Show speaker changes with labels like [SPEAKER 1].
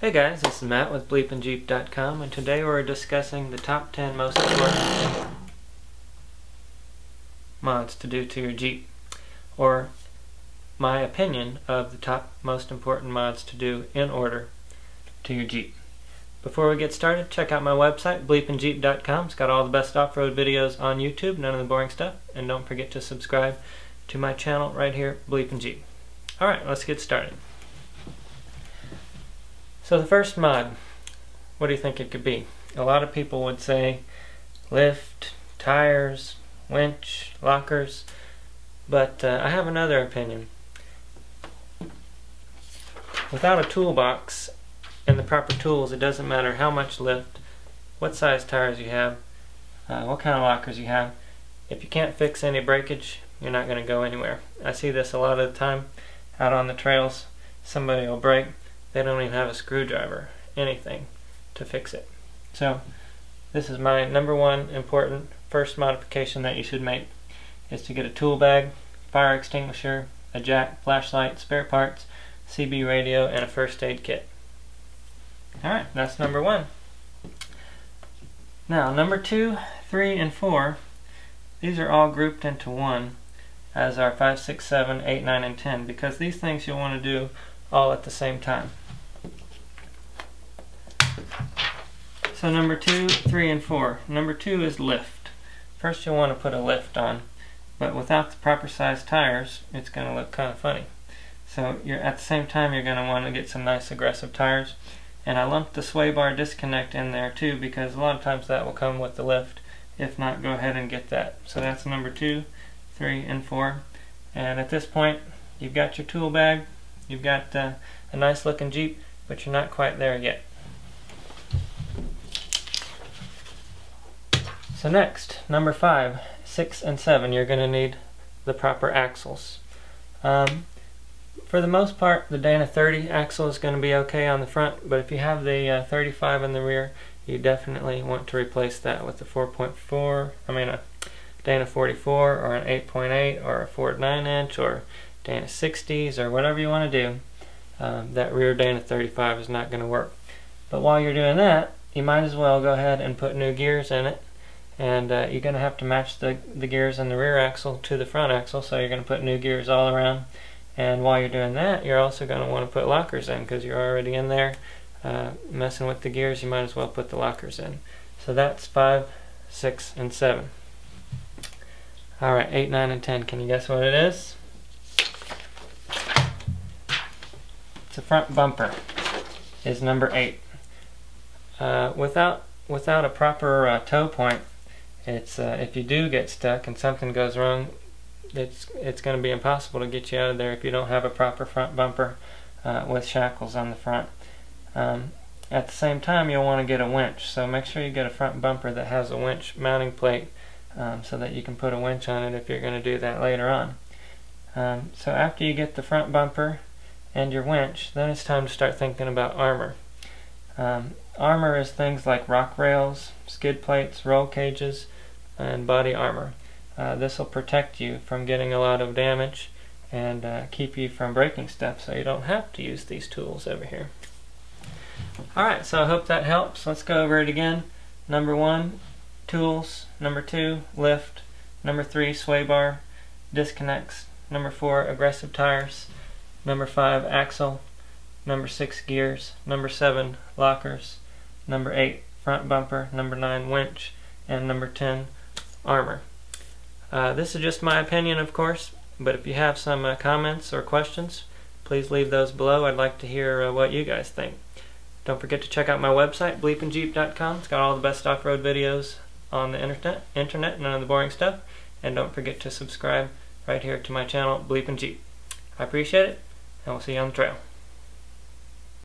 [SPEAKER 1] Hey guys, this is Matt with bleepinjeep.com, and today we're discussing the top 10 most important mods to do to your Jeep, or my opinion of the top most important mods to do in order to your Jeep. Before we get started, check out my website, bleepinjeep.com. It's got all the best off-road videos on YouTube, none of the boring stuff, and don't forget to subscribe to my channel right here, Bleepin' Jeep. Alright, let's get started. So the first mod, what do you think it could be? A lot of people would say lift, tires, winch, lockers, but I have another opinion. Without a toolbox and the proper tools, it doesn't matter how much lift, what size tires you have, what kind of lockers you have. If you can't fix any breakage, you're not going to go anywhere. I see this a lot of the time out on the trails. Somebody will break, they don't even have a screwdriver, anything to fix it. So this is my number one important first modification that you should make, is to get a tool bag, fire extinguisher, a jack, flashlight, spare parts, CB radio, and a first aid kit. Alright, that's number one. Now number 2, 3, and 4, these are all grouped into one as our 5, 6, 7, 8, 9, and 10, because these things you'll want to do all at the same time. So number 2, 3, and 4. Number 2 is lift. First you'll want to put a lift on, but without the proper size tires, it's going to look kind of funny. So at the same time you're going to want to get some nice aggressive tires. And I lumped the sway bar disconnect in there too, because a lot of times that will come with the lift. If not, go ahead and get that. So that's number 2, 3, and 4. And at this point, you've got your tool bag, you've got a nice looking Jeep, but you're not quite there yet. So next, number 5, 6, and 7, you're going to need the proper axles. For the most part, the Dana 30 axle is going to be okay on the front, but if you have the 35 in the rear, you definitely want to replace that with the 4.4, a Dana 44 or an 8.8 or a Ford 9-inch or Dana 60s or whatever you want to do. That rear Dana 35 is not going to work. But while you're doing that, you might as well go ahead and put new gears in it. And you're going to have to match the gears in the rear axle to the front axle, so you're going to put new gears all around. And while you're doing that, you're also going to want to put lockers in, because you're already in there messing with the gears. You might as well put the lockers in. So that's 5, 6, and 7. Alright, 8, 9, and 10. Can you guess what it is? It's a front bumper. Is number 8. Without a proper tow point, it's if you do get stuck and something goes wrong, it's going to be impossible to get you out of there if you don't have a proper front bumper with shackles on the front. At the same time, you'll want to get a winch, so make sure you get a front bumper that has a winch mounting plate, so that you can put a winch on it if you're going to do that later on. So after you get the front bumper and your winch, then it's time to start thinking about armor. Armor is things like rock rails, skid plates, roll cages, and body armor. This will protect you from getting a lot of damage and keep you from breaking stuff, so you don't have to use these tools over here. Alright, so I hope that helps. Let's go over it again. Number 1, tools. Number 2, lift. Number 3, sway bar, disconnects. Number 4, aggressive tires. Number 5, axle. Number 6, gears. Number 7, lockers. Number 8, front bumper. Number 9, winch. And number 10, armor. This is just my opinion, of course, but if you have some comments or questions, please leave those below. I'd like to hear what you guys think. Don't forget to check out my website, bleepinjeep.com. It's got all the best off-road videos on the internet, none of the boring stuff. And don't forget to subscribe right here to my channel, Bleepin' Jeep. I appreciate it, and we'll see you on the trail.